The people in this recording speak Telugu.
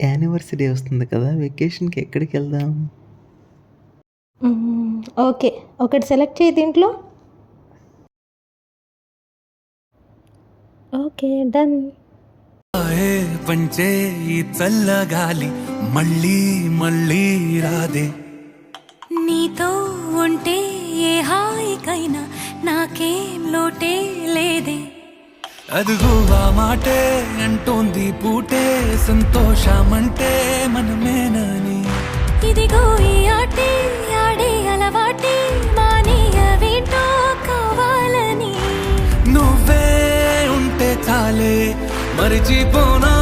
యానివర్సరీ వస్తుంది కదా! వెకేషన్‌కి ఎక్కడికెళ్దాం? ఓకే. ఒకటి సెలెక్ట్ చేయి దీంట్లో. ఓకే. డన్. పంచే ఈ చల్లగాలి మళ్ళీ మళ్ళీ రాదే. నీతో ఉంటే ఏ హాయికైనా నాకేం లోటే లేదే. అదుగు ఆ మాటే అంటోంది పూటే సంతోషమంటే మనమేనని. ఇదిగో ఈ ఆటే ఆడే అలవాటే మానేయవేంటో కావాలని. నువ్వే ఉంటే చాలే మరిచిపోనా